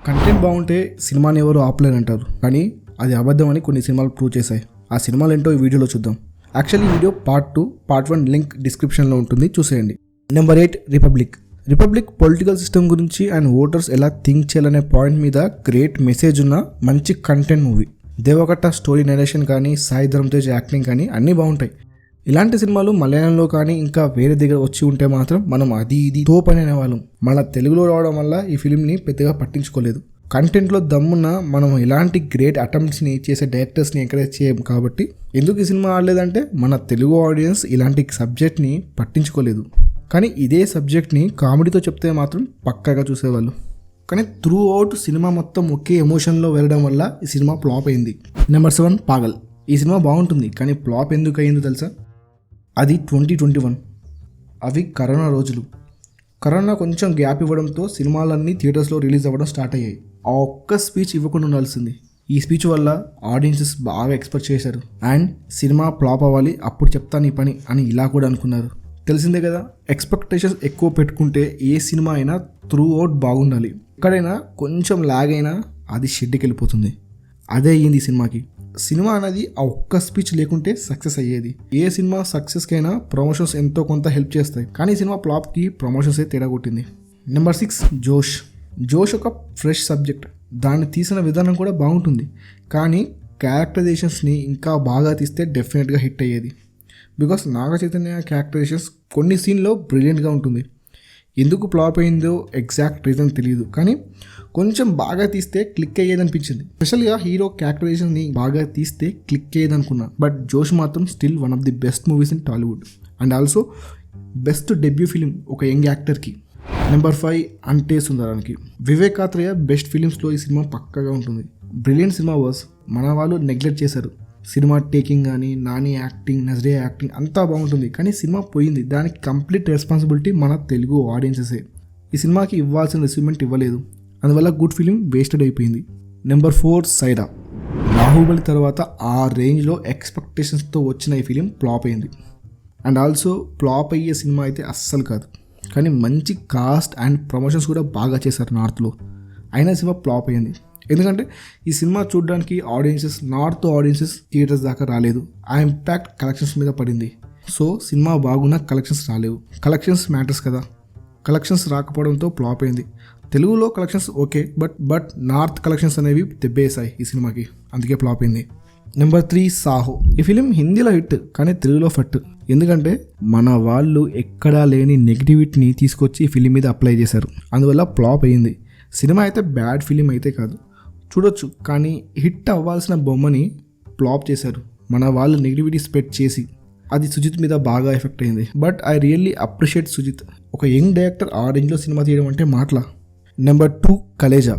Content బాగుంటే సినిమాని ఎవరు ఆపలేరంటారు, కానీ అది అబద్ధం అని కొన్ని సినిమాలు ప్రూవ్ చేశాయి. ఆ సినిమాలు ఏంటో ఈ వీడియోలో చూద్దాం. యాక్చువల్లీ ఈ వీడియో పార్ట్ 2, పార్ట్ 1 లింక్ డిస్క్రిప్షన్లో ఉంటుంది, చూసేయండి. నెంబర్ 8 రిపబ్లిక్ పొలిటికల్ సిస్టమ్ గురించి అండ్ ఓటర్స్ ఎలా థింక్ చేయాలనే పాయింట్ మీద గ్రేట్ మెసేజ్ ఉన్న మంచి content movie. Deva Katta story narration కానీ, సాయి ధరమ్ తేజ్ యాక్టింగ్ కానీ అన్నీ బాగుంటాయి. ఇలాంటి సినిమాలు మలయాళంలో కానీ ఇంకా వేరే దగ్గర వచ్చి ఉంటే మాత్రం మనం అది ఇది తోపని అనేవాళ్ళం. మన తెలుగులో రావడం వల్ల ఈ ఫిలింని పెద్దగా పట్టించుకోలేదు. కంటెంట్లో దమ్మున్న మనం ఇలాంటి గ్రేట్ అటెంప్ట్స్ని చేసే డైరెక్టర్స్ని ఎంకరేజ్ చేయం కాబట్టి ఎందుకు ఈ సినిమా ఆడలేదంటే మన తెలుగు ఆడియన్స్ ఇలాంటి సబ్జెక్ట్ని పట్టించుకోలేదు. కానీ ఇదే సబ్జెక్ట్ని కామెడీతో చెప్తే మాత్రం పక్కాగా చూసేవాళ్ళు. కానీ త్రూ అవుట్ సినిమా మొత్తం ఒకే ఎమోషన్లో వెళ్ళడం వల్ల ఈ సినిమా ఫ్లాప్ అయింది. నెంబర్ 7 పాగల్. ఈ సినిమా బాగుంటుంది, కానీ ఫ్లాప్ ఎందుకు అయిందో తెలుసా? అది 2021, అవి కరోనా రోజులు. కరోనా కొంచెం గ్యాప్ ఇవ్వడంతో సినిమాలన్నీ థియేటర్స్లో రిలీజ్ అవ్వడం స్టార్ట్ అయ్యాయి. ఆ ఒక్క స్పీచ్ ఇవ్వకుండా ఉండాల్సింది. ఈ స్పీచ్ వల్ల ఆడియన్సెస్ బాగా ఎక్స్పెక్ట్ చేశారు అండ్ సినిమా ఫ్లాప్ అవ్వాలి, అప్పుడు చెప్తాను ఈ పని అని ఇలా కూడా అనుకున్నారు. తెలిసిందే కదా, ఎక్స్పెక్టేషన్స్ ఎక్కువ పెట్టుకుంటే ఏ సినిమా అయినా త్రూ అవుట్ బాగుండాలి. ఎక్కడైనా కొంచెం లాగ్ అయినా అది షెడ్కి వెళ్ళిపోతుంది. అదే అయ్యింది ఈ సినిమాకి. సినిమా అనేది ఆ ఒక్క స్పీచ్ లేకుంటే సక్సెస్ అయ్యేది. ఏ సినిమా సక్సెస్కైనా ప్రమోషన్స్ ఎంతో కొంత హెల్ప్ చేస్తాయి, కానీ సినిమా ఫ్లాప్కి ప్రమోషన్సే తేడా కొట్టింది. నెంబర్ 6 జోష్ ఒక ఫ్రెష్ సబ్జెక్ట్. దాన్ని తీసిన విధానం కూడా బాగుంటుంది, కానీ క్యారెక్టరైజేషన్స్ని ఇంకా బాగా తీస్తే డెఫినెట్గా హిట్ అయ్యేది. బికాస్ నాగ చైతన్య క్యారెక్టరైజేషన్స్ కొన్ని సీన్లో బ్రిలియంట్గా ఉంటుంది. ఎందుకు ఫ్లాప్ అయిందో ఎగ్జాక్ట్ రీజన్ తెలియదు, కానీ కొంచెం బాగా తీస్తే క్లిక్ అయ్యేది అనిపించింది. స్పెషల్గా హీరో క్యారెక్టరైజేషన్ని బాగా తీస్తే క్లిక్ అయ్యేది అనుకున్నా. బట్ జోష్ మాత్రం still one of the best movies in Tollywood and also best debut film ఒక యంగ్ యాక్టర్కి. నెంబర్ 5 అంటే సుందరానికి. వివేక్ ఆత్రేయ బెస్ట్ ఫిలిమ్స్లో ఈ సినిమా పక్కగా ఉంటుంది. Brilliant cinema was. మన వాళ్ళు నెగ్లెక్ట్ చేశారు. సినిమా టేకింగ్ కానీ, నాని యాక్టింగ్, నజరియా యాక్టింగ్ అంతా బాగుంటుంది, కానీ సినిమా పోయింది. దానికి కంప్లీట్ రెస్పాన్సిబిలిటీ మన తెలుగు ఆడియన్సెసే. ఈ సినిమాకి ఇవ్వాల్సిన రిసీవ్మెంట్ ఇవ్వలేదు, అందువల్ల గుడ్ ఫిలిం వేస్టెడ్ అయిపోయింది. నెంబర్ 4 సైరా. బాహుబలి తర్వాత ఆ రేంజ్లో ఎక్స్పెక్టేషన్స్తో వచ్చిన ఈ ఫిలిం ఫ్లాప్ అయింది. అండ్ ఆల్సో ఫ్లాప్ అయ్యే సినిమా అయితే అస్సలు కాదు, కానీ మంచి కాస్ట్ అండ్ ప్రమోషన్స్ కూడా బాగా చేశారు నార్త్లో. అయినా సినిమా ఫ్లాప్ అయింది. ఎందుకంటే ఈ సినిమా చూడడానికి నార్త్ ఆడియన్సెస్ థియేటర్స్ దాకా రాలేదు. ఆ ఇంపాక్ట్ కలెక్షన్స్ మీద పడింది. సో సినిమా బాగున్నా కలెక్షన్స్ రాలేవు. కలెక్షన్స్ మ్యాటర్స్ కదా. కలెక్షన్స్ రాకపోవడంతో ఫ్లాప్ అయింది. తెలుగులో collections okay, but north collections అనేవి దెబ్బేశాయి ఈ సినిమాకి, అందుకే ఫ్లాప్ అయింది. నెంబర్ 3 సాహో. ఈ ఫిలిం హిందీలో హిట్, కానీ తెలుగులో ఫట్. ఎందుకంటే మన వాళ్ళు ఎక్కడా లేని నెగిటివిటీని తీసుకొచ్చి ఈ ఫిలిం మీద అప్లై చేశారు, అందువల్ల ఫ్లాప్ అయింది. సినిమా అయితే బ్యాడ్ ఫిలిం అయితే కాదు, చూడొచ్చు, కానీ హిట్ అవ్వాల్సిన బొమ్మని ఫ్లాప్ చేశారు మన వాళ్ళు నెగిటివిటీ స్ప్రెడ్ చేసి. అది సుజిత్ మీద బాగా ఎఫెక్ట్ అయింది. But I really appreciate Sujeeth. ఒక యంగ్ డైరెక్టర్ ఆ రేంజ్లో సినిమా తీయడం అంటే మాటలా. నెంబర్ 2 కలేజా.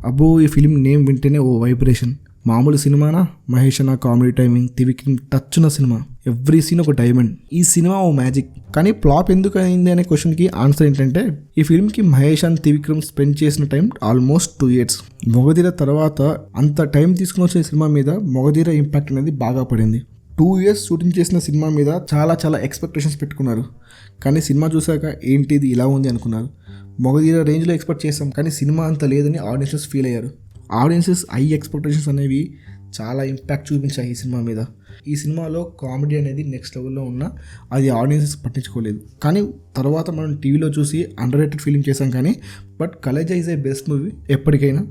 అబ్బో, ఈ ఫిలిం నేమ్ వింటేనే ఓ వైబ్రేషన్. మామూలు సినిమానా? మహేష్ అన్న కామెడీ టైమింగ్, థివికింగ్ టచ్ ఉన్న సినిమా. ఎవ్రీ సీన్ ఒక డైమండ్. ఈ సినిమా ఓ మ్యాజిక్. కానీ ఫ్లాప్ ఎందుకు అయింది అనే క్వశ్చన్కి ఆన్సర్ ఏంటంటే, ఈ ఫిల్మ్కి మహేష్ అండ్ త్రివిక్రమ్ స్పెండ్ చేసిన టైం ఆల్మోస్ట్ 2 years. మొగధీర తర్వాత అంత టైం తీసుకుని వచ్చిన సినిమా మీద మొగధీర ఇంపాక్ట్ అనేది బాగా పడింది. 2 years షూటింగ్ చేసిన సినిమా మీద చాలా ఎక్స్పెక్టేషన్స్ పెట్టుకున్నారు, కానీ సినిమా చూశాక ఏంటిది ఇలా ఉంది అనుకున్నారు. మొగధీర రేంజ్లో ఎక్స్పెక్ట్ చేస్తాం, కానీ సినిమా అంత లేదని ఆడియన్సెస్ ఫీల్ అయ్యారు. ఆడియన్సెస్ హై ఎక్స్పెక్టేషన్స్ అనేవి చాలా ఇంపాక్ట్ చూపించాయి ఈ సినిమా మీద. ఈ సినిమాలో కామెడీ అనేది నెక్స్ట్ లెవెల్లో ఉన్నా అది ఆడియన్సెస్ పట్టించుకోలేదు. కానీ తర్వాత మనం టీవీలో చూసి అండర్ రేటెడ్ ఫిలిం చేసాం, కానీ but Khaleja is a best movie ఎప్పటికైనా.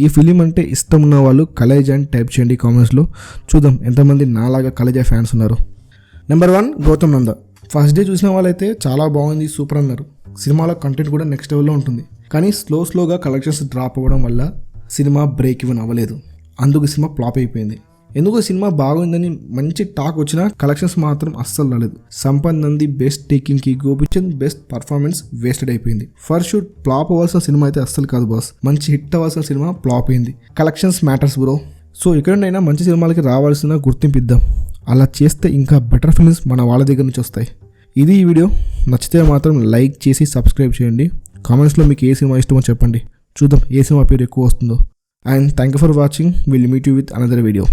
ఈ ఫిలిం అంటే ఇష్టం ఉన్న వాళ్ళు కలేజా అని టైప్ చేయండి కామెంట్స్లో. చూద్దాం ఎంతమంది నాలాగా కలేజా ఫ్యాన్స్ ఉన్నారు. నెంబర్ 1 గౌతమ్ నంద. ఫస్ట్ డే చూసిన వాళ్ళైతే చాలా బాగుంది, సూపర్ అన్నారు. సినిమాలో కంటెంట్ కూడా నెక్స్ట్ లెవెల్లో ఉంటుంది, కానీ స్లోగా కలెక్షన్స్ డ్రాప్ అవ్వడం వల్ల సినిమా బ్రేక్ ఈవెన్ అవ్వలేదు. అందుకు సినిమా ఫ్లాప్ అయిపోయింది. ఎందుకు సినిమా బాగుందని మంచి టాక్ వచ్చినా కలెక్షన్స్ మాత్రం అస్సలు రాలేదు. సంపత్ నంది బెస్ట్ టేకింగ్కి, గోపిచంద్ బెస్ట్ పర్ఫార్మెన్స్ వేస్టెడ్ అయిపోయింది. ఫర్ షూట్ ఫ్లాప్ అవ్వాల్సిన సినిమా అయితే అస్సలు కాదు బాస్. మంచి హిట్ అవ్వాల్సిన సినిమా ఫ్లాప్ అయింది. Collections matters bro. సో ఎక్కడైనా మంచి సినిమాలకి రావాల్సిన గుర్తింపు ఇద్దాం. అలా చేస్తే ఇంకా బెటర్ ఫిల్మ్స్ మన వాళ్ళ దగ్గర నుంచి వస్తాయి. ఇది ఈ వీడియో. నచ్చితే మాత్రం లైక్ చేసి సబ్స్క్రైబ్ చేయండి. కామెంట్స్లో మీకు ఏ సినిమా ఇష్టమో చెప్పండి, చూద్దాం ఏ సినిమా పేరు ఎక్కువ వస్తుందో. And thank you for watching. We'll meet you with another video.